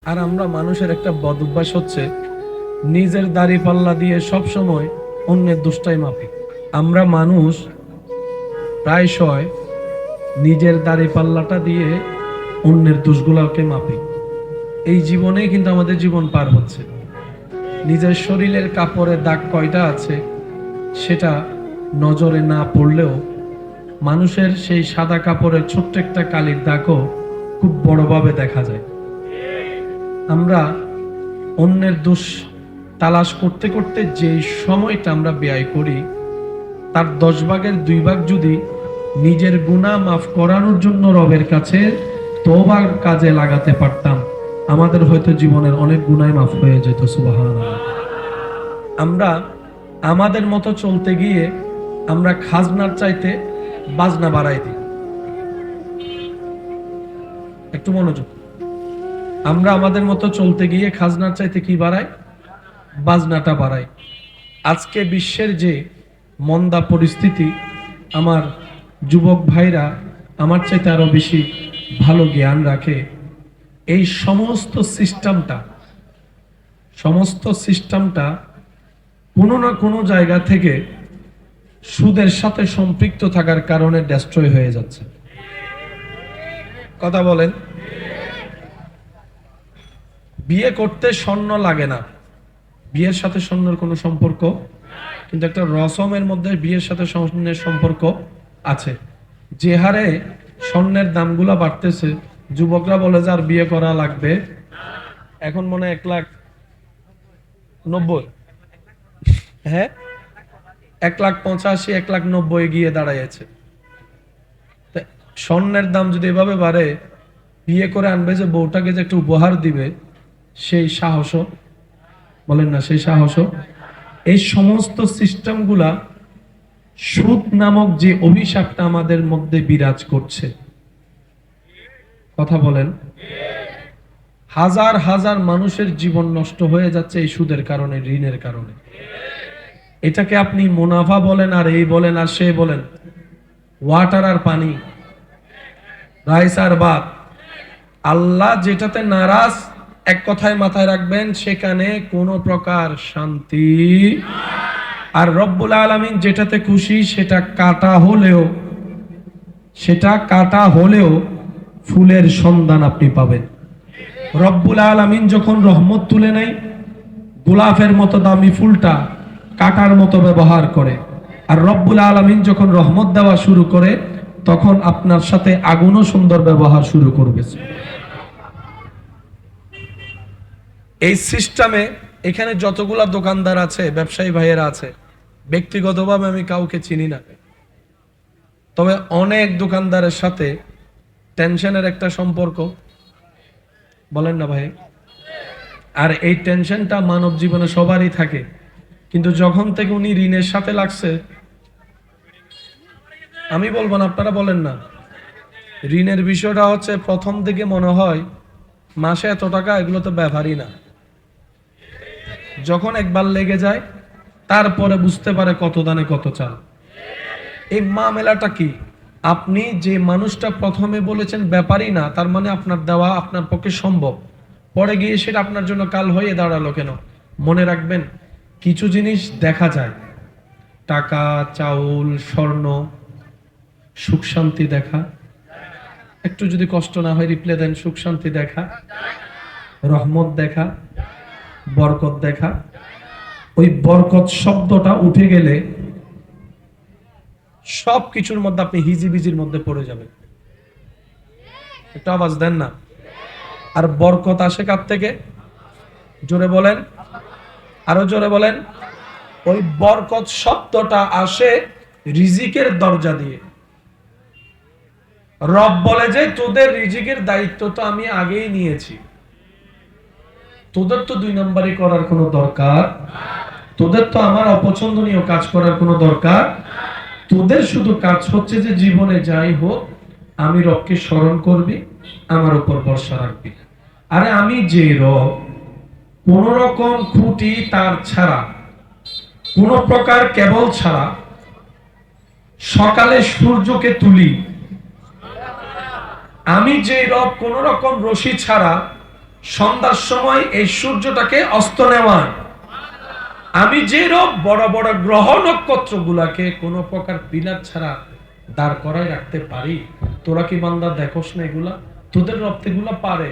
আর আমরা মানুষের একটা বদ অভ্যাস হচ্ছে নিজের দাড়ি পাল্লা দিয়ে সব সময় অন্যের দোষটাই মাপি। আমরা মানুষ প্রায়শই নিজের দাড়ি পাল্লাটা দিয়ে অন্যের দোষগুলোকে মাপি। এই জীবনেই কিন্তু আমাদের জীবন পার হচ্ছে। নিজের শরীরের কাপড়ের দাগ কয়টা আছে সেটা নজরে না পড়লেও মানুষের সেই সাদা কাপড়ের ছোট্ট একটা কালির দাগও খুব বড়ভাবে দেখা যায়। আমরা অন্যের দোষ তালাশ করতে করতে যে সময়টা আমরা ব্যয় করি তার 10 ভাগের 2 ভাগ যদি নিজের গুনাহ মাফ করানোর জন্য রবের কাছে তওবার কাজে লাগাতে পারতাম, আমাদের হয়তো জীবনের অনেক গুনাহ মাফ হয়ে যেত। সুবহানাল্লাহ। আমরা আমাদের মতো চলতে গিয়ে আমরা খাজনার চাইতে বাজনা বাড়াই দিই। একটু মনোযোগ। আমরা আমাদের মতো চলতে গিয়ে খাজনার চাইতে কি বাড়াই? বাজনাটা বাড়াই। আজকে বিশ্বের যে মন্দা পরিস্থিতি, আমার যুবক ভাইরা আমার চাইতে আরো বেশি ভালো জ্ঞান রাখে। এই সমস্ত সিস্টেমটা কোনো না কোনো জায়গা থেকে সুদের সাথে সম্পৃক্ত থাকার কারণে ডেস্ট্রয় হয়ে যাচ্ছে। কথা বলেন। বিয়ে করতে স্বর্ণ লাগে না, বিয়ের সাথে স্বর্ণের কোনো সম্পর্ক, কিন্তু একটা রসমের মধ্যে বিয়ের সাথে স্বর্ণের সম্পর্ক আছে। যে হারে স্বর্ণের দামগুলো বাড়তেছে, যুবকরা বলে যে আর বিয়ে করা লাগবে, এখন মনে হয় 1,90,000, হ্যাঁ 1,85,000, 1,90,000 গিয়ে দাঁড়াইছে। স্বর্ণের দাম যদি এভাবে বাড়ে, বিয়ে করে আনবে যে বউটাকে যে একটা উপহার দিবে, সেই সাহসও বলেন না, সেই সাহসও। এই সমস্ত সিস্টেমগুলা সুদ নামক যে অভিশাপটা আমাদের মধ্যে বিরাজ করছে, কথা বলেন, হাজার হাজার মানুষের জীবন নষ্ট হয়ে যাচ্ছে এই সুদের কারণে, ঋণের কারণে। এটাকে আপনি মুনাফা বলেন আর এই বলেন আর সে বলেন, ওয়াটার আর পানি, রাইস আর ভাত, আল্লাহ যেটাতে নারাজ এক কথায় মাথায় রাখবেন, সেখানে কোনো প্রকার শান্তি। আর রব্বুল আলামিন যেটাতে খুশি সেটা কাটা হলেও ফুলের সন্ধান আপনি পাবেন। রব্বুল আলামিন যখন রহমত তুলে নেয়, গোলাপের মতো দামি ফুলটা কাটার মতো ব্যবহার করে। আর রব্বুল আলামিন যখন রহমত দেওয়া শুরু করে, তখন আপনার সাথে আগুনও সুন্দর ব্যবহার শুরু করবে। এই সিস্টেমে এখানে যতগুলা দোকানদার আছে, ব্যবসায়ী ভাইয়েরা আছে, ব্যক্তিগতভাবে আমি কাউকে চিনি না, তবে অনেক দোকানদারের সাথে টেনশনের একটা সম্পর্ক, বলেন না ভাই? আর এই টেনশনটা মানব জীবনে সবারই থাকে, কিন্তু যখন থেকে উনি ঋণের সাথে লাগছে, আমি বলবো না, আপনারা বলেন না, ঋণের বিষয়টা হচ্ছে প্রথম দিকে মনে হয় মাসে এত টাকা, এগুলো তো ব্যাপারই না। যখন একবার লেগে যায় তারপরে বুঝতে পারে কত দানে কত চাল। এই মামলাটা কি? আপনি যে মানুষটা প্রথমে বলেছেন ব্যাপারই না, তার মানে আপনার দেওয়া আপনার পক্ষে সম্ভব, পরে গিয়ে সেটা আপনার জন্য কাল হয়ে দাঁড়ালো কেন? মনে রাখবেন, কিছু জিনিস দেখা যায়, টাকা, চাউল, স্বর্ণ, সুখ শান্তি দেখা, একটু যদি কষ্ট না হয় রিপ্লে দেন, সুখ শান্তি দেখা, রহমত দেখা, বরকত দেখা। ওই বরকত শব্দটা উঠে গেলে সব কিছুর মধ্যে আপনি হিজিবিজির মধ্যে পড়ে যাবেন। একটা আওয়াজ দেন না। আর বরকত আসে কার থেকে? জোরে বলেন, আরো জোরে বলেন। ওই বরকত শব্দটা আসে রিজিকের দরজা দিয়ে। রব বলে যে তোদের রিজিকের দায়িত্ব তো আমি আগেই নিয়েছি, তোদের তো 2 নম্বরই করার কোনো দরকার, তোদের তো আমার অপছন্দনীয় কাজ করার কোনো দরকার, তোদের শুধু কাজ হচ্ছে যে জীবনে যাই হোক আমি রবকে স্মরণ করবি, আমার উপর ভরসা রাখবি। আরে আমি যে রব, কোন রকম খুঁটি তার ছাড়া, কোন প্রকার কেবল ছাড়া সকালে সূর্যকে তুলি, আমি যে রব কোন রকম রশি ছাড়া সন্ধ্যার সময় এই সূর্যটাকে অস্ত নেওয়ায় আমি যে রব বড় বড় গ্রহ নক্ষত্র গুলাকে কোন প্রকার পিলার ছাড়া দাঁড় করায় রাখতে পারি, তোরা কি বান্দা দেখোস না এগুলা? তোদের রব এগুলা পারে।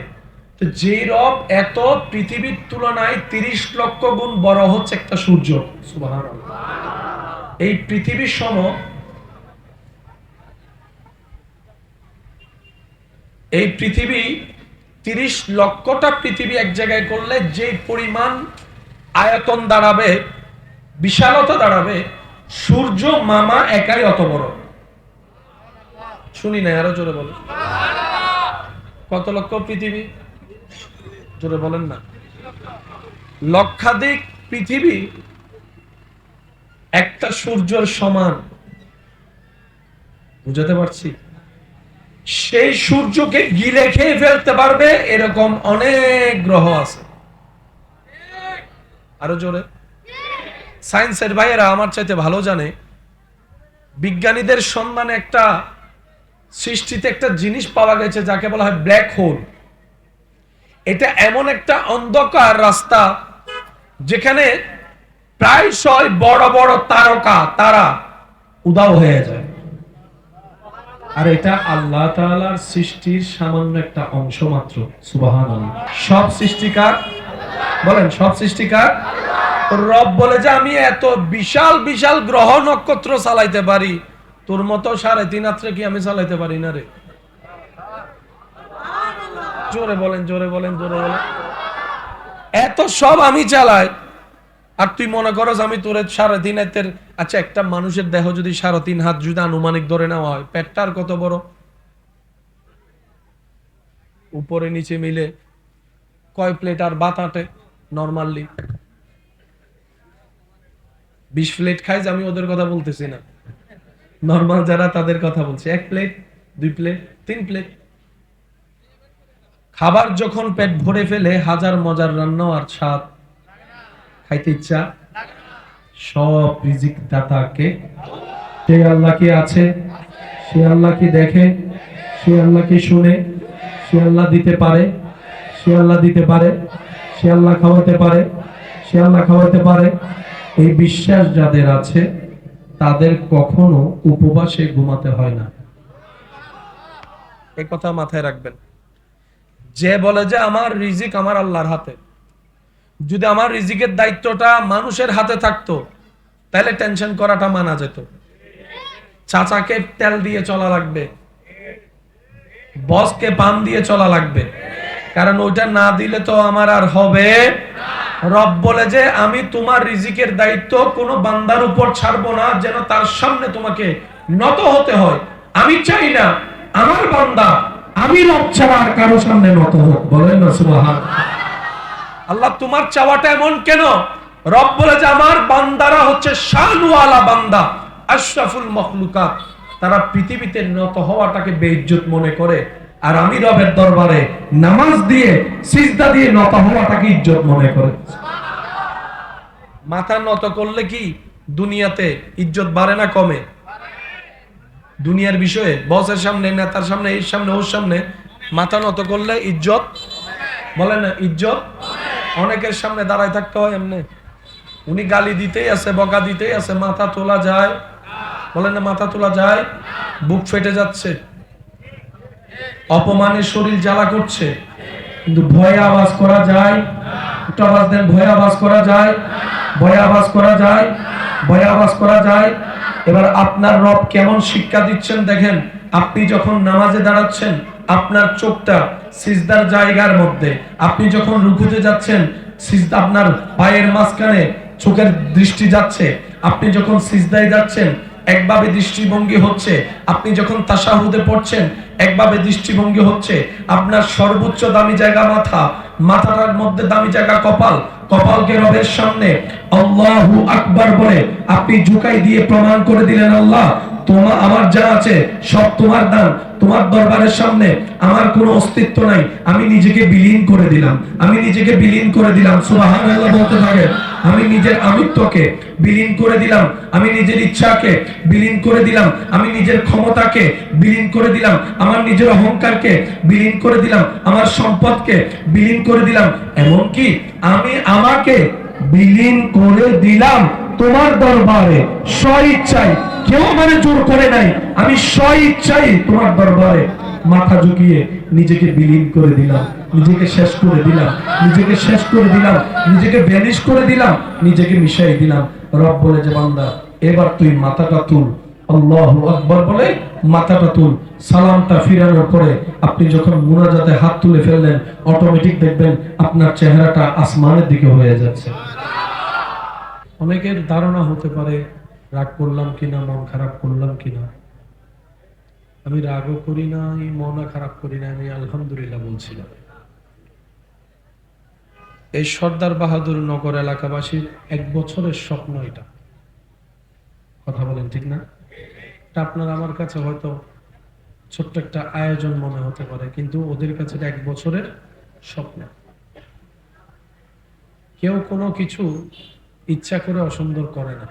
তো যে রব এত পৃথিবীর তুলনায় 30 লক্ষ গুণ বড় হচ্ছে একটা সূর্য, সুবহানাল্লাহ। এই পৃথিবীর সম এই পৃথিবী 30 লক্ষটা পৃথিবী এক জায়গায় করলে যে পরিমাণ আয়তন দাঁড়াবে, বিশালতা দাঁড়াবে, সূর্য মামা একাই অত বড়। শুনি না, আরো জোরে বলো। কত লক্ষ পৃথিবী? জোরে বলেন না। লক্ষাধিক পৃথিবী একটা সূর্যের সমান। বুঝাতে পারছি? সেই সূর্যকে গিলে খেয়ে ফেলতে পারবে এরকম অনেক গ্রহ আছে। আরো জোরে। সায়েন্সের ভাইয়েরা আমার চাইতে ভালো জানে, বিজ্ঞানীদের সন্ধানে একটা সৃষ্টিতে একটা জিনিস পাওয়া গেছে যাকে বলা হয় ব্ল্যাক হোল। এটা এমন একটা অন্ধকার রাস্তা যেখানে প্রায়শই বড় বড় তারা উধাও হয়ে যায়। আর এটা আল্লাহ তাআলার সৃষ্টির সামান্য একটা অংশ মাত্র। সুবহানাল্লাহ। সব সৃষ্টিকার বলেন, সব সৃষ্টিকার রব বলে যে আমি এত বিশাল বিশাল গ্রহ নক্ষত্র চালাইতে পারি, তোর মতো 3.5 হাতে কি আমি চালাইতে পারি না রে? জোরে বলেন, জোরে বলেন, জোরে বলেন। এত সব আমি চালাই, আর তুই মনে করস আমি তোর 3.5 হাতের? আচ্ছা, একটা মানুষের দেহ যদি 3.5 হাত যদি আনুমানিক ধরে নেওয়া হয়, পেটটা আর কত বড়? উপরে নিচে মিলে কয় প্লেট আর ভাত আটে নরমালি? 20 প্লেট খাই, আমি ওদের কথা বলতেছি না, নরমাল যারা তাদের কথা বলছি। 1 প্লেট, 2 প্লেট, 3 প্লেট। খাবার যখন পেট ভরে ফেলে, হাজার মজার রান্না আর স্বাদ খাইতে ইচ্ছা। সব রিজিক দাতাকে সে আল্লাহ কি আছে, সে আল্লাহ কি দেখে, সে আল্লাহ কি শুনে, সে আল্লাহ দিতে পারে, সে আল্লাহ দিতে পারে, সে আল্লাহ খাওয়াতে পারে, সে আল্লাহ খাওয়াতে পারে। এই বিশ্বাস যাদের আছে তাদের কখনো উপবাসে ঘুমাতে হয় না। এই কথা মাথায় রাখবেন। যে বলে যে আমার রিজিক আমার আল্লাহর হাতে, যদি আমার রিজিকের দায়িত্বটা মানুষের হাতে থাকতো তাহলে টেনশন করাটা মানা যেত। চাচাকে তেল দিয়ে চলা লাগবে, বসকে পান দিয়ে চলা লাগবে, কারণ ওইটা না দিলে তো আমার আর হবে। রব বলে যে আমি তোমার রিজিকের দায়িত্ব কোনো বান্দার উপর ছাড়বো না যেন তার সামনে তোমাকে নত হতে হয়। আমি চাই না আমার বান্দা আমি রব ছাড়া আর কারো সামনে নত হোক। বলেন না সুবহানাল্লাহ। আল্লাহ তোমার চাওয়াটা এমন কেন? রব বলে যে আমার বান্দারা হচ্ছে শানওয়ালা বান্দা, আশরাফুল মাখলুকাত। তারা পৃথিবীতে নত হওয়াটাকে বেইজ্জত মনে করে, আর আমি রবের দরবারে নামাজ দিয়ে সিজদা দিয়ে নত হওয়াটাকে ইজ্জত মনে করে। মাথা নত করলে কি দুনিয়াতে ইজ্জত বাড়ে না কমে? দুনিয়ার বিষয়ে বসের সামনে, নেতার সামনে, এর সামনে, ওর সামনে মাথা নত করলে ইজ্জত, বলে না ইজ্জত? অনেকের সামনে দাঁড়ায় থাকতে হয় এমনি, উনি গালি দিতেই আছে, বকা দিতেই আছে, মাথা তোলা যায়? বলেন না মাথা তোলা যায়? বুক ফেটে যাচ্ছে, অপমানের শরীর জ্বালা করছে, কিন্তু ভয়ে আওয়াজ করা যায়? একটু আওয়াজ দেন, ভয়ে আওয়াজ করা যায়? ভয়ে আওয়াজ করা যায়? ভয়ে আওয়াজ করা যায়? এবার আপনার রব কেমন শিক্ষা দিচ্ছেন দেখেন। আপনি যখন নামাজে দাঁড়াচ্ছেন, আপনার চোখটা সিজদার জায়গার মধ্যে, আপনি যখন রুকুতে যাচ্ছেন, সিজদা আপনার পায়ের মাঝখানে চোখের দৃষ্টি যাচ্ছে, আপনি যখন সিজদায় যাচ্ছেন একভাবে দৃষ্টিভঙ্গি হচ্ছে, আপনি যখন তাশাহুদে পড়ছেন একভাবে দৃষ্টিভঙ্গি হচ্ছে। আপনার সর্বোচ্চ দামি জায়গা মাথা, মাথাটার মধ্যে দামি জায়গা কপাল, কপালকে রবের সামনে আল্লাহু আকবার বলে আপনি ঝুঁকাই দিয়ে প্রমাণ করে দিলেন, আল্লাহ তোমার আমার যা আছে সব তোমার দান, তোমার দরবারের সামনে আমার কোনো অস্তিত্ব নাই, আমি নিজেকে বিলীন করে দিলাম, আমি নিজেকে বিলীন করে দিলাম। সুবহানাল্লাহ বলতে থাকে, আমি নিজের আমিত্বকে বিলীন করে দিলাম, আমি নিজের ইচ্ছাকে বিলীন করে দিলাম, আমি নিজের ক্ষমতাকে বিলীন করে দিলাম, আমার নিজের অহংকারকে বিলীন করে দিলাম, আমার সম্পদকে বিলীন করে দিলাম, এমনকি আমি আমাকে বিলীন করে দিলাম তোমার দরবারে স্বইচ্ছায়। কেউ আমারে জোর করে নাই, আমি স্বইচ্ছায় তোমার দরবারে মাথা ঝুঁকিয়ে নিজেকে বিলীন করে দিলাম, নিজেকে শেষ করে দিলাম, নিজেকে শেষ করে দিলাম, নিজেকে ভ্যানিশ করে দিলাম, নিজেকে মিশাই দিলাম। রব বলে যে বান্দা এবার তুই মাথাটা তুল, আল্লাহু আকবার বলে মাথাটা তুল। সালামটা ফিরানোর পরে আপনি যখন মুনাজাতে হাত তুলে ফেললেন, অটোমেটিক দেখবেন আপনার চেহারাটা আসমানের দিকে হয়ে যাচ্ছে। অনেকের ধারণা হতে পারে রাগ করলাম কিনা, মন খারাপ করলাম কিনা। আমি রাগও করি না, মনও খারাপ করি না, আমি আলহামদুলিল্লাহ বলছিলাম। এই সর্দার বাহাদুর নগর এলাকাবাসীর 1 বছরের স্বপ্ন এটা। কথা বলেন ঠিক না? এটা আপনার আমার কাছে হয়তো ছোট্ট একটা আয়োজন মনে হতে পারে, কিন্তু ওদের কাছে 1 বছরের স্বপ্ন। কেউ কোনো কিছু ইচ্ছা করে অসুন্দর করে না।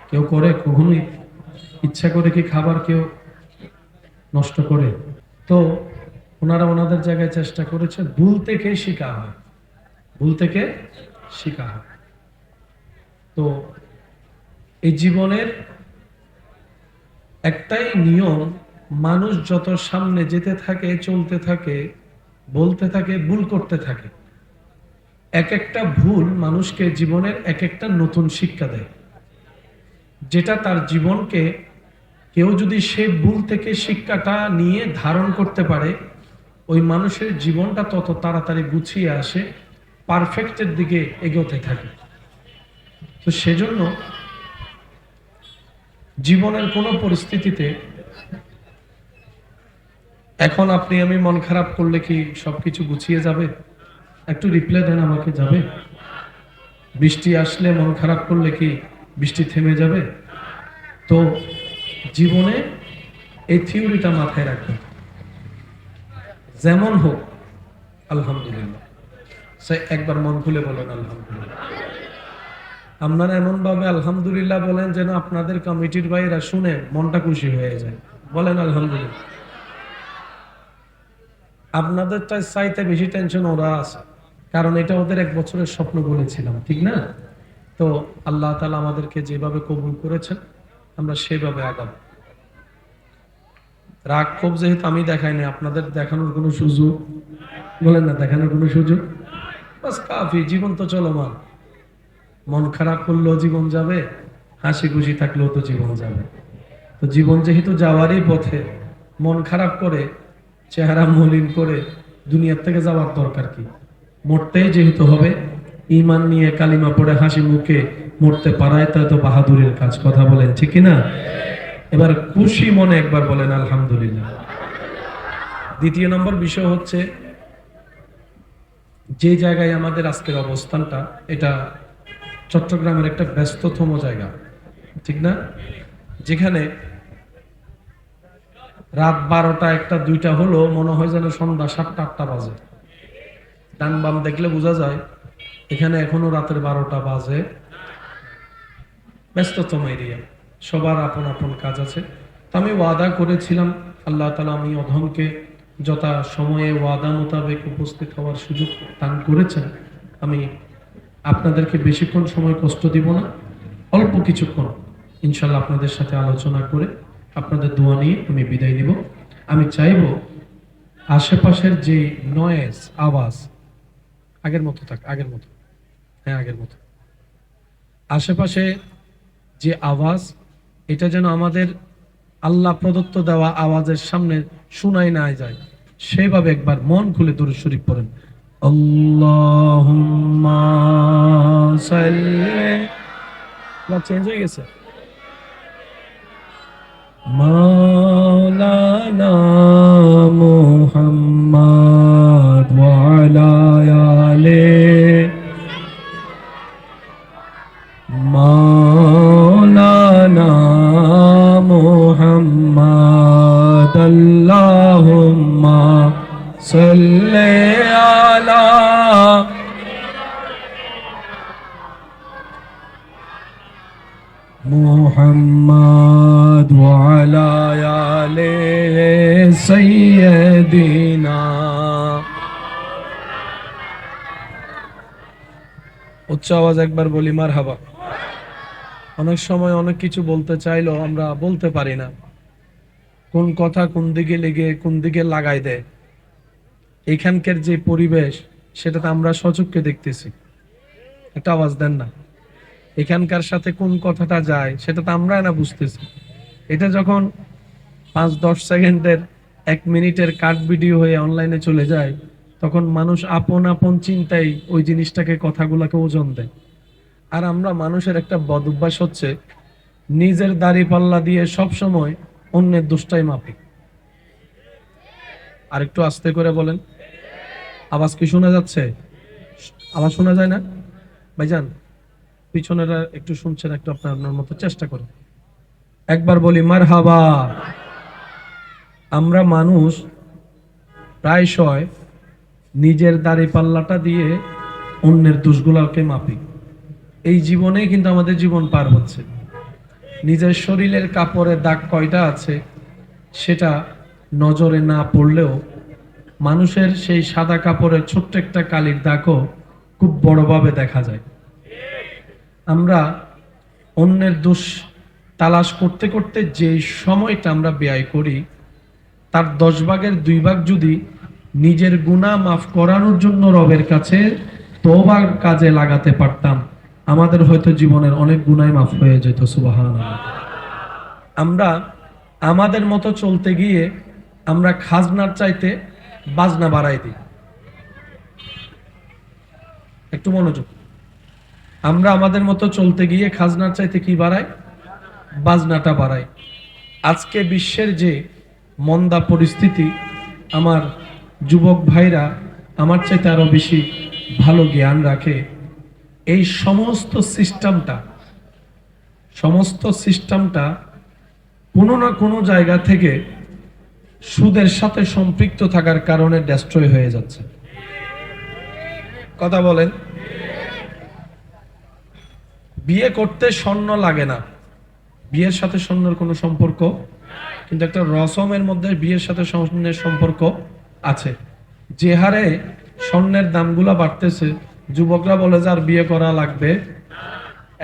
কেউ করে কখনোই ইচ্ছা করে কি খাবার কেউ নষ্ট করে? তো ওনারা ওনাদের জায়গায় চেষ্টা করেছে, ভুল থেকে শিখা হয়, ভুল থেকে শিখা হয়। তো এই জীবনের একটাই নিয়ম, মানুষ যত সামনে যেতে থাকে, চলতে থাকে, বলতে থাকে, ভুল করতে থাকে, এক একটা ভুল মানুষকে জীবনের এক একটা নতুন শিক্ষা দেয়, যেটা তার জীবনকে কেউ যদি সে ভুল থেকে শিক্ষাটা নিয়ে ধারণ করতে পারে, ওই মানুষের জীবনটা তত তাড়াতাড়ি গুছিয়ে আসে, পারফেক্টের দিকে এগোতে থাকে। তো সেজন্য জীবনের কোনো পরিস্থিতিতে এখন আপনি আমি মন খারাপ করলে কি সবকিছু গুছিয়ে যাবে? একটু রিপ্লাই দেন আমাকে, যাবে? বৃষ্টি আসলে মন খারাপ করলে কি বৃষ্টি থেমে যাবে? তো জীবনে এই থিওরিটা মাথায় রাখবেন, যেমন হোক আলহামদুলিল্লাহ। সে একবার মন খুলে বলেন আলহামদুলিল্লাহ। আপনারা এমন ভাবে আলহামদুলিল্লাহ বলেন যেন আপনাদের কমিটির ভাইরা শুনে মনটা খুশি হয়ে যায়। বলেন আলহামদুলিল্লাহ। আপনাদের চাইতে বেশি টেনশন ওরা আছে, কারণ এটা ওদের 1 বছরের স্বপ্ন বলেছিলাম, ঠিক না? তো আল্লাহ তাআলা আমাদেরকে যেভাবে কবুল করেছেন আমরা সেভাবে আগাবো। রাগ ক্ষোভ যেহেতু আমি দেখাইনি, আপনাদের দেখানোর কোনো সুযোগ, বলেন না, দেখানোর কোনো সুযোগ বাস কাফি। জীবন তো চলমান, মন খারাপ করলেও জীবন যাবে, হাসি খুশি থাকলেও তো জীবন যাবে। তো জীবন যেহেতু যাওয়ারই পথে, মন খারাপ করে চেহারা মলিন করে দুনিয়ার থেকে যাওয়ার দরকার কি? মরতেই যেহেতু হবে, ঈমান নিয়ে কালিমা পড়ে হাসি মুখে মরতে পারায় তো বাহাদুরের কাজ। কথা বলেন ঠিক না? এবার খুশি মনে একবার বলেন আলহামদুলিল্লাহ। দ্বিতীয় নম্বর বিষয় হচ্ছে, যে জায়গায় আমাদের আজকের অবস্থানটা, এটা চট্টগ্রামের একটা ব্যস্ততম জায়গা, ঠিক না? যেখানে রাত 12টা 1টা 2টা হলো মনে হয় যেন সন্ধ্যা 7টা 8টা বাজে। ডান বাম দেখলে বোঝা যায় এখানে এখনো রাতের 12টা বাজে। ব্যস্ততম এরিয়া, সবার আপন আপন কাজ আছে। তো আমি ওয়াদা করেছিলাম, আল্লাহ তাআলা আমি অধমকে যথা সময়ে ওয়াদা মোতাবেক উপস্থিত হওয়ার সুযোগ দান করেছেন। আমি আপনাদেরকে বেশিক্ষণ সময় কষ্ট দিব না, অল্প কিছুক্ষণ ইনশাল্লাহ আপনাদের সাথে আলোচনা করে আপনাদের দোয়া নিয়ে আমি বিদায় নিব। আমি চাইব আশেপাশের যে নয়েজ, আওয়াজ আগের মতো থাক, আগের মতো, হ্যাঁ আগের মতো। আশেপাশে যে আওয়াজ, এটা যেন আমাদের আল্লাহ প্রদত্ত দেওয়া আওয়াজের সামনে শোনাই না যায়, সেভাবে একবার মন খুলে দরুদ শরীফ পড়েন। আল্লাহুম্মা সাল্লি, চেঞ্জ হয়ে গেছে, মাওলানা মুহাম্মদ ওয়া আলা আলিহি, মাওলানা মুহাম্মদ سيدنا উচ্চ আওয়াজ একবার বলি মারহাবা। অনেক সময় অনেক কিছু বলতে চাইলেও আমরা বলতে পারি না, কোন কথা কোন দিকে লেগে কোন দিকে লাগাই দেয়। এখানকার যে পরিবেশ সেটা তো আমরা সচক্ষে দেখতেছি, একটা আওয়াজ দেন না। এখানকার সাথে কোন কথাটা যায় সেটা তো আমরা না বুঝতেছি। এটা যখন 5-10 সেকেন্ডের 1 মিনিটের কাট ভিডিও হয়ে অনলাইনে চলে যায়, তখন মানুষ আপন আপন চিন্তায় ওই জিনিসটাকে কথাগুলোকে ওজন দেয়। আর আমরা মানুষের একটা বদ অভ্যাস হচ্ছে নিজের দাড়ি পাল্লা দিয়ে সব সময় অন্যের দোষটাই মাপি। আর একটু আস্তে করে বলেন, আওয়াজ কি শোনা যাচ্ছে? আওয়াজ শোনা যায় না ভাইজান? পিছনেরা একটু শুনছেন, একটু আপনার মতো চেষ্টা করেন। একবার বলি মারহাবা। আমরা মানুষ প্রায়শই নিজের দাড়ি পাল্লাটা দিয়ে অন্যের দোষগুলোকে মাপি। এই জীবনে কিন্তু আমাদের জীবন পার হচ্ছে, নিজের শরীরের কাপড়ে দাগ কয়টা আছে সেটা নজরে না পড়লেও মানুষের সেই সাদা কাপড়ের ছোট্ট একটা কালির দাগও খুব বড়ভাবে দেখা যায়। আমরা অন্যের দোষ তালাশ করতে করতে যে সময়টা আমরা ব্যয় করি, তার 10 ভাগের 2 ভাগ যদি নিজের গুনাহ মাফ করানোর জন্য রবের কাছে তওবার কাজে লাগাতে পারতাম, আমাদের হয়তো জীবনের অনেক গুনাহ মাফ হয়ে যেত। সুবহানাল্লাহ। আমরা আমাদের মতো চলতে গিয়ে আমরা খাজনার চাইতে বাজনা বাড়াই দিই। একটু মনোযোগ। আমরা আমাদের মতো চলতে গিয়ে খাজনার চাইতে কি বাড়াই? বাজনাটা বাড়াই। আজকে বিশ্বের যে মন্দা পরিস্থিতি, আমার যুবক ভাইরা আমার চাইতে আরো বেশি ভালো জ্ঞান রাখে। এই সমস্ত সিস্টেমটা কোনো না কোনো জায়গা থেকে সুদের সাথে সম্পৃক্ত থাকার কারণে ডেস্ট্রয় হয়ে যাচ্ছে। কথা বলেন। বিয়ে করতে স্বর্ণ লাগে না, বিয়ের সাথে স্বর্ণের কোনো সম্পর্ক, কিন্তু একটা রসমের মধ্যে বিয়ের সাথে স্বর্ণের সম্পর্ক আছে। যে হারে স্বর্ণের দামগুলো বাড়তেছে, যুবকরা বলে যে আর বিয়ে করা লাগবে,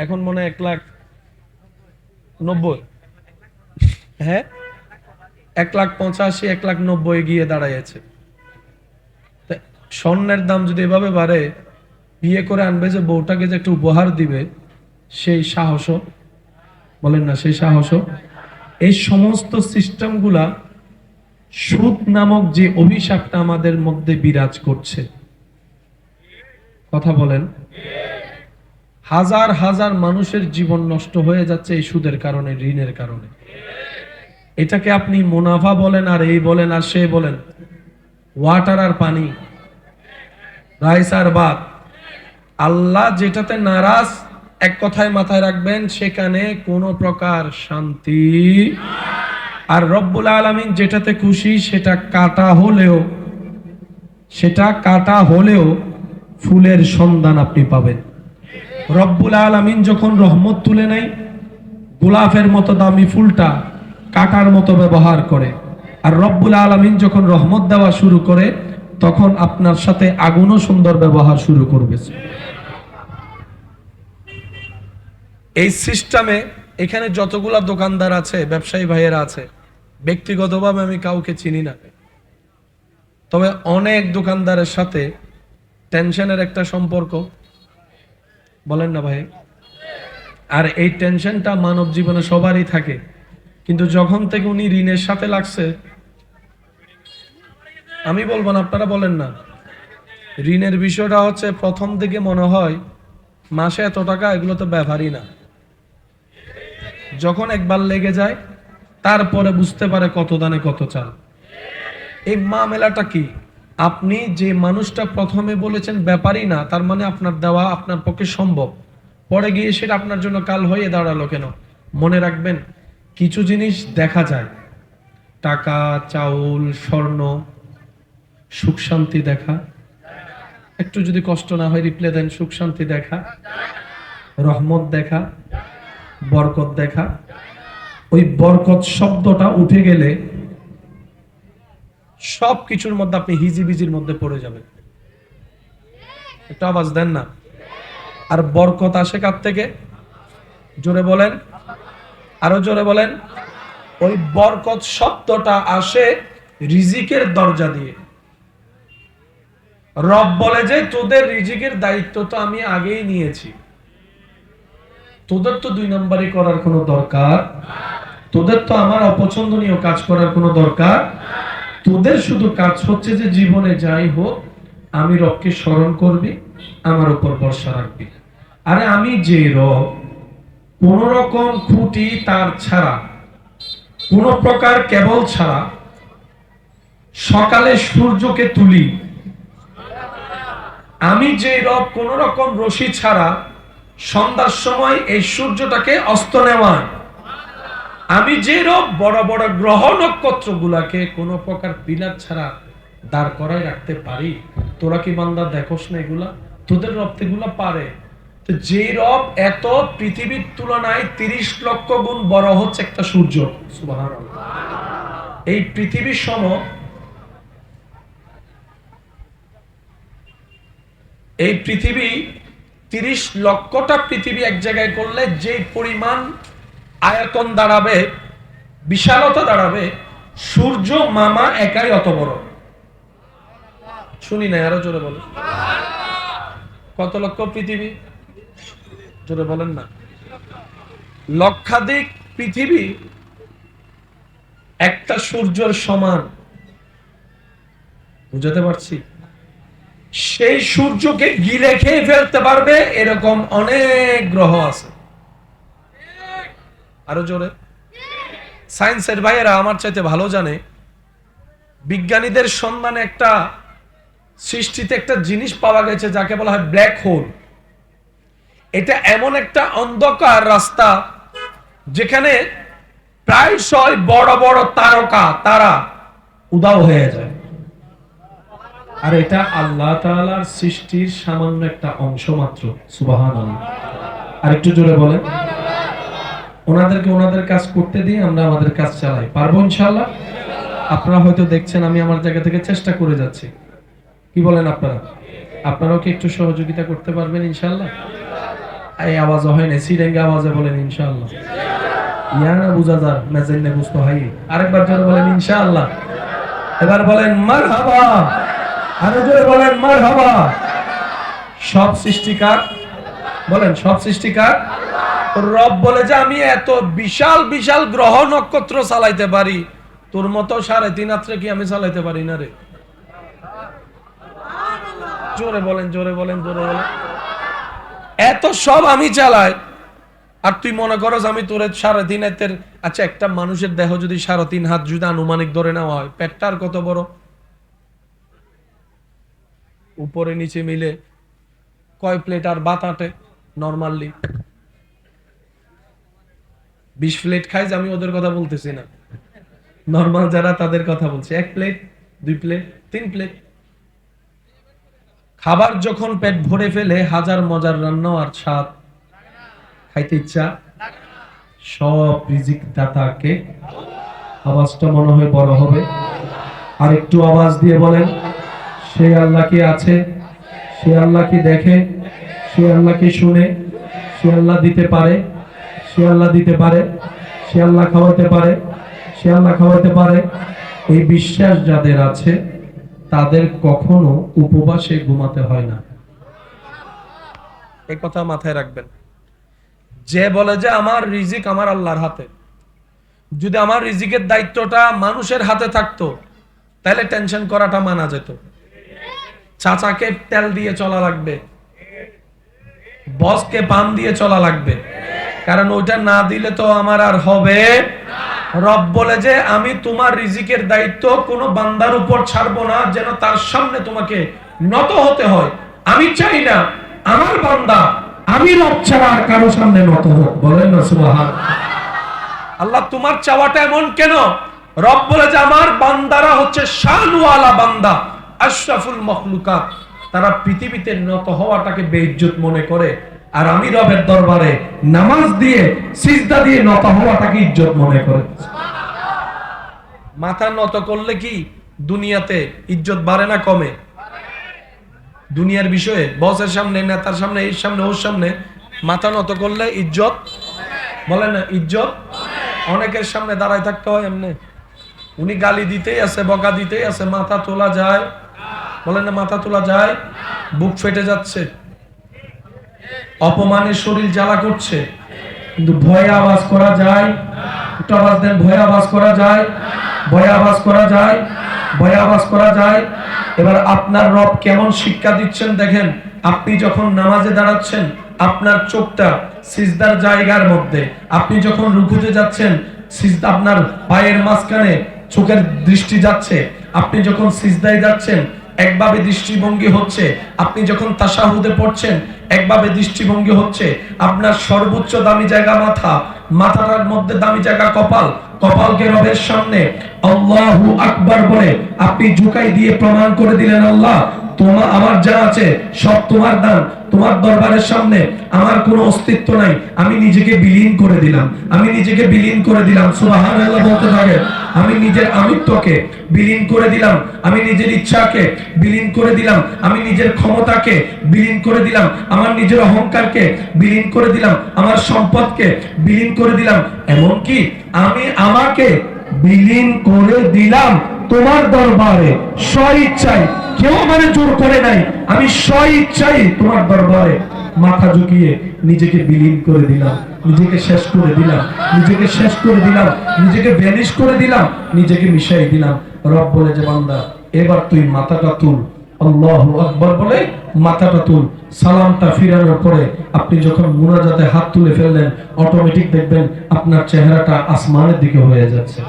এখন মনে 1,90,000, হ্যাঁ 1,85,000, 1,90,000 গিয়ে দাঁড়াইছে। স্বর্ণের দাম যদি এভাবে বাড়ে, বিয়ে করে আনবে যে বউটাকে যে একটা উপহার দিবে, সেই সাহসও বলেন না, সেই সাহসও। এই সমস্ত সিস্টেমগুলা সুদ নামক যে অভিশাপটা আমাদের মধ্যে বিরাজ করছে, কথা বলেন, হাজার হাজার মানুষের জীবন নষ্ট হয়ে যাচ্ছে এই সুদের কারণে, ঋণের কারণে। এটাকে আপনি মুনাফা বলেন আর এই বলেন আর সে বলেন, ওয়াটার আর পানি, রাইস আর ভাত, আল্লাহ যেটাতে নারাজ এক কথায় মাথায় রাখবেন, সেখানে কোনো প্রকার শান্তি। আর রব্বুল আলামিন যেটাতে খুশি সেটা কাটা হলেও ফুলের সন্ধান আপনি পাবেন। রব্বুল আলামিন যখন রহমত তুলে নেয়, গোলাপের মতো দামি ফুলটা কাটার মতো ব্যবহার করে। আর রব্বুল আলামিন যখন রহমত দেওয়া শুরু করে, তখন আপনার সাথে আগুনও সুন্দর ব্যবহার শুরু করবে। এই সিস্টেমে এখানে যতগুলা দোকানদার আছে, ব্যবসায়ী ভাইয়েরা আছে, ব্যক্তিগতভাবে আমি কাউকে চিনি না, তবে অনেক দোকানদারের সাথে টেনশনের একটা সম্পর্ক, বলেন না ভাই? আর এই টেনশনটা মানব জীবনে সবারই থাকে, কিন্তু যখন থেকে উনি ঋণের সাথে লাগছে, আমি বলবো না, আপনারা বলেন না, ঋণের বিষয়টা হচ্ছে প্রথম দিকে মনে হয় মাসে এত টাকা, এগুলো তো ব্যাপারই না। যখন একবার লেগে যায়, তারপরে বুঝতে পারে কত দানে কত চাল। এই মামলাটা কি? আপনি যে মানুষটা প্রথমে বলেছেন ব্যাপারই না, তার মানে আপনার দেওয়া আপনার পক্ষে সম্ভব, পরে গিয়ে সেটা আপনার জন্য কাল হয়ে দাঁড়ালো কেন? মনে রাখবেন, কিছু জিনিস দেখা যায়, টাকা, চাউল, স্বর্ণ, সুখ শান্তি দেখা, একটু যদি কষ্ট না হয় রিপ্লে দেন, সুখ শান্তি দেখা, রহমত দেখা, বরকত দেখা। ওই বরকত শব্দটা উঠে গেলে সব কিছুর মধ্যে আপনি হিজিবিজির মধ্যে পড়ে যাবেন। একটা আওয়াজ দেন না। আর বরকত আসে কার থেকে? জোরে বলেন, আরো জোরে বলেন। ওই বরকত শব্দটা আসে রিজিকের দরজা দিয়ে। রব বলে যে তোদের রিজিকের দায়িত্ব তো আমি আগেই নিয়েছি, তোদের তো 2 নম্বরই করার কোনো দরকার, তোদের তো আমার অপছন্দনীয় কাজ করার কোনো দরকার, তোদের শুধু কাজ হচ্ছে যে জীবনে যাই হোক আমি রবকে স্মরণ করবি, আমার উপর ভরসা রাখবি। আরে আমি যে রব কোন রকম খুঁটি তার ছাড়া, কোন প্রকার কেবল ছাড়া সকালে সূর্যকে তুলি, আমি যে রব কোন রকম রশি ছাড়া সন্ধ্যার সময় এই সূর্যটাকে অস্ত নেওয়া, আমি যে রব বড় বড় গ্রহ নক্ষত্র গুলাকে কোন প্রকার পিলার ছাড়া দাঁড় করায় রাখতে পারি, তোরা কি বান্দা দেখোস না এগুলা? তোদের রব এগুলা পারে। তো যে রব এত পৃথিবীর তুলনায় 30 লক্ষ গুণ বড় হচ্ছে একটা সূর্য, সুবহানাল্লাহ। এই পৃথিবীর সম, এই পৃথিবী 30 লক্ষটা পৃথিবী এক জায়গায় করলে যে পরিমাণ আয়তন দাঁড়াবে, বিশালতা দাঁড়াবে, সূর্য মামা একাই অত বড়। শুনি না, আরো জোরে বলো। কত লক্ষ পৃথিবী? জোরে বলেন না। লক্ষাধিক পৃথিবী একটা সূর্যের সমান, বুঝাতে পারছি? সেই সূর্যকে গিলে খেয়ে ফেলতে পারবে এরকম অনেক গ্রহ আছে। আরো জোরে। সায়েন্সের ভাইয়েরা আমার চাইতে ভালো জানে, বিজ্ঞানীদের সন্ধানে একটা সৃষ্টিতে একটা জিনিস পাওয়া গেছে যাকে বলা হয় ব্ল্যাক হোল। এটা এমন একটা অন্ধকার রাস্তা যেখানে প্রায়শই বড় বড় তারকা তারা উধাও হয়ে যায়। আর এটা আল্লাহ তাআলার সৃষ্টির সামান্য একটা অংশ মাত্র, সুবহানাল্লাহ। আর একটু জোরে বলেন। ওনাদেরকে ওনাদের কাজ করতে দিয়ে আমরা আমাদের কাজ চালাই, পারবো ইনশাআল্লাহ। আপনারা হয়তো দেখছেন আমি আমার জায়গা থেকে চেষ্টা করে যাচ্ছি, কি বলেন আপনারা? আপনারাও কি একটু সহযোগিতা করতে পারবেন ইনশাআল্লাহ? এই আওয়াজ হয় না, সিরেঙ্গা আওয়াজে বলেন ইনশাআল্লাহ। ইয়া না বুঝাদার মেজেন্নে বুঝতো ভাই, আরেকবার জোরে বলেন ইনশাআল্লাহ। এবার বলেন মারহাবা, আরো জোরে বলেন মারহাবা। সব সৃষ্টিকার, বলেন সব সৃষ্টিকার রব বলে যে আমি এত বিশাল বিশাল গ্রহ নক্ষত্র চালাইতে পারি, তোর মতো 3.5 রাত্রে কি আমি চালাইতে পারি না রে? জোরে বলেন, জোরে বলেন, জোরে বলেন। এত সব আমি চালাই, আর তুই মনে করস আমি তোর 3.5 হাতের? আচ্ছা, একটা মানুষের দেহ যদি 3.5 হাত যদি আনুমানিক ধরে নেওয়া হয়, পেটটা আর কত বড়? উপরে নিচে মিলে কয় প্লেট আর ভাত আটে নরমালি? 20 প্লেট খাই, আমি ওদের কথা বলতেছি না, নরমাল যারা তাদের কথা বলছি। 1 প্লেট, 2 প্লেট, 3 প্লেট। খাবার যখন পেট ভরে ফেলে, হাজার মজার রান্না আর স্বাদ খাইতে ইচ্ছা। সব রিজিক দাতাকে। আওয়াজটা মনে হয় বড় হবে, আর একটু আওয়াজ দিয়ে বলেন, সে আল্লাহ কি আছে? সে আল্লাহ কি দেখে? সে আল্লাহ কি শুনে? সে আল্লাহ দিতে পারে, সে আল্লাহ দিতে পারে, সে আল্লাহ খাওয়াতে পারে, সে আল্লাহ খাওয়াতে পারে। এই বিশ্বাস যাদের আছে তাদের কখনো উপবাসে ঘুমাতে হয় না। এই কথা মাথায় রাখবেন। যে বলে যে আমার রিজিক আমার আল্লাহর হাতে, যদি আমার রিজিকের দায়িত্বটা মানুষের হাতে থাকতো তাহলে টেনশন করাটা মানা যেত। চাচাকে তেল দিয়ে চলা লাগবে, বসকে পান দিয়ে চলা লাগবে, কারণ ওইটা না দিলে তো আমার আর হবে। রব বলে যে আমি তোমার রিজিকের দায়িত্ব কোনো বান্দার উপর ছাড়বো না যেন তার সামনে তোমাকে নত হতে হয়। আমি চাই না আমার বান্দা আমি রব ছাড়া আর কারো সামনে নত হোক, বলেন না সুবহানাল্লাহ। আল্লাহ তোমার চাওয়াটা এমন কেন? রব বলে যে আমার বান্দারা হচ্ছে শানওয়ালা বান্দা, আশরাফুল মখলুকাত। তারা পৃথিবীতে নত হওয়াটাকে বেইজ্জত মনে করে, আর আমি রবের দরবারে নামাজ দিয়ে সিজদা দিয়ে নত হওয়াটাকে ইজ্জত মনে করে। মাথা নত করলে কি দুনিয়াতে ইজ্জত বাড়ে না কমে? দুনিয়ার বিষয়ে বসের সামনে, নেতার সামনে, এর সামনে, ওর সামনে মাথা নত করলে ইজ্জত, বলে না ইজ্জত, অনেকের সামনে দাঁড়ায় থাকতে হয় এমনি। উনি গালি দিতেই আছে, বকা দিতেই আছে, মাথা তোলা যায়? বলেন না মাথা তোলা যায়? বুক ফেটে যাচ্ছে, অপমানের শরীর জ্বালা করছে, কিন্তু ভয়ে আওয়াজ করা যায়? একটু আওয়াজ দেন, ভয়ে আওয়াজ করা যায়? ভয়ে আওয়াজ করা যায়? ভয়ে আওয়াজ করা যায়? এবার আপনার রব কেমন শিক্ষা দিচ্ছেন দেখেন। আপনি যখন নামাজে দাঁড়াচ্ছেন, আপনার চোখটা সিজদার জায়গার মধ্যে, আপনি যখন রুকুতে যাচ্ছেন, সিজদা আপনার পায়ের মাঝখানে চোখের দৃষ্টি যাচ্ছে, আপনি যখন সিজদায় যাচ্ছেন একভাবে দৃষ্টিভঙ্গি হচ্ছে, আপনি যখন তাশাহুদে পড়ছেন একভাবে দৃষ্টিভঙ্গি হচ্ছে, আপনার সর্বোচ্চ দামি জায়গা মাথা, মাথার মধ্যে দামি জায়গা কপাল, কপালকে রবের সামনে আল্লাহু আকবার বলে আপনি ঝুঁকাই দিয়ে প্রমাণ করে দিলেন, আল্লাহ তোমার আমার যা আছে সব তোমার দান, তোমার দরবারের সামনে আমার কোনো অস্তিত্ব নাই, আমি নিজেকে বিলীন করে দিলাম, আমি নিজেকে বিলীন করে দিলাম। সুবহানাল্লাহ বলতে থাকে, আমি নিজের আমিত্বকে বিলীন করে দিলাম, আমি নিজের ইচ্ছাকে বিলীন করে দিলাম, আমি নিজের ক্ষমতাকে বিলীন করে দিলাম, আমার নিজের অহংকারকে বিলীন করে দিলাম, আমার সম্পদকে বিলীন করে দিলাম, এমনকি আমি আমাকে বিলীন করে দিলাম তোমার দরবারে স্বইচ্ছায়, কেউ মানে জোর করে নাই, আমি স্বইচ্ছায় তোমার দরবারে মাথা ঝুঁকিয়ে নিজেকে বিলীন করে দিলাম, নিজেকে শেষ করে দিলাম, নিজেকে শেষ করে দিলাম, নিজেকে ভ্যানিশ করে দিলাম, নিজেকে মিশাই দিলাম। রব বলে যে বান্দা এবার তুই মাথাটা তুল, আল্লাহু আকবার বলে মাথাটা তুল। সালামটা ফিরানোর পরে আপনি যখন মুনাজাতে হাত তুলে ফেললেন, অটোমেটিক দেখবেন আপনার চেহারাটা আসমানের দিকে হয়ে যাচ্ছে।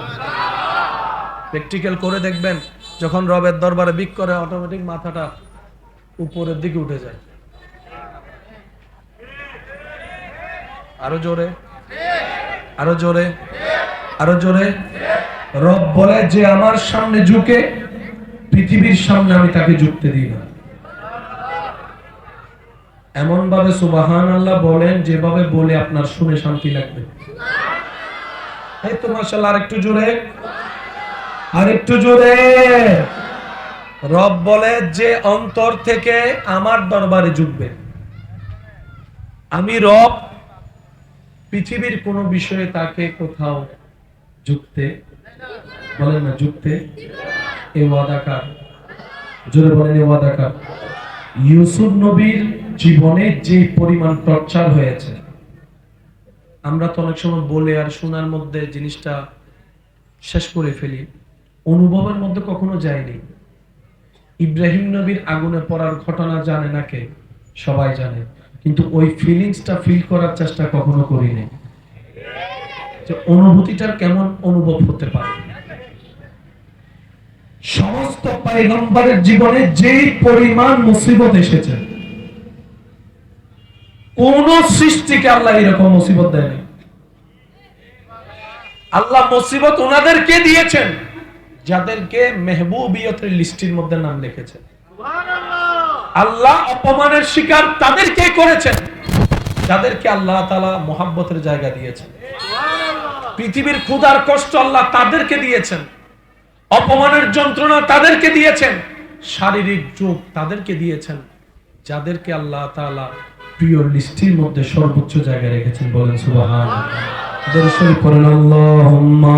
প্র্যাকটিক্যাল করে দেখবেন, যখন রবের দরবারে বিক করে অটোমেটিক মাথাটা উপরের দিকে উঠে যায়। আরো জোরে, আরো জোরে, আরো জোরে। রব বলে যে আমার সামনে ঝুঁকে, পৃথিবীর সামনে আমি তাকে ঝুঁকতে দিই না। এমন ভাবে সুবহানাল্লাহ বলেন যেভাবে বলে আপনার শুনে শান্তি লাগবে। এই তো মাশাআল্লাহ, আরেকটু জোরে, আরেকটু জোরে। রব বলে যে অন্তর থেকে আমার দরবারে ঝুঁকবে, আমি রব পৃথিবীর কোন বিষয়ে তাকে কোথাও ঝুঁকতে, বলেন না ঝুঁকতে, এ ওয়াদাকার, জোরে বলেন এ ওয়াদাকার। ইউসুফ নবীর জীবনে যে পরিমাণ টর্চার হয়েছে, আমরা তো অনেক সময় বলে আর শোনার মধ্যে জিনিসটা শেষ করে ফেলি, অনুভবের মধ্যে কখনো যায়নি। ইব্রাহিম নবীর আগুনে পড়ার ঘটনা জানে না কে? সবাই জানে, কিন্তু ওই ফিলিংসটা ফিল করার চেষ্টা কখনো করিনি, যে অনুভূতিটার কেমন অনুভব হতে পারে। সমস্ত পয়গম্বরের জীবনে যে পরিমাণ মুসিবত এসেছে, কোন সৃষ্টিকে আল্লাহ এরকম মুসিবত দেয়নি। আল্লাহ মুসিবত ওনাদেরকে দিয়েছেন যাদেরকে মেহবুবিয়তের লিস্টের মধ্যে নাম লিখেছেন। আল্লাহ অপমানের শিকার তাদেরকে করেছেন যাদেরকে আল্লাহ তাআলা মোহাব্বতের জায়গা দিয়েছেন। পৃথিবীর ক্ষুধার কষ্ট আল্লাহ তাদেরকে দিয়েছেন, অপমানের যন্ত্রণা তাদেরকে দিয়েছেন, শারীরিক যুগ তাদেরকে দিয়েছেন যাদেরকে আল্লাহ তাআলা প্রিয় লিস্টের মধ্যে সর্বোচ্চ জায়গায় রেখেছেন। বলেন সুবহানাল্লাহ। দরুদ শরীফ পড়েন আল্লাহুম্মা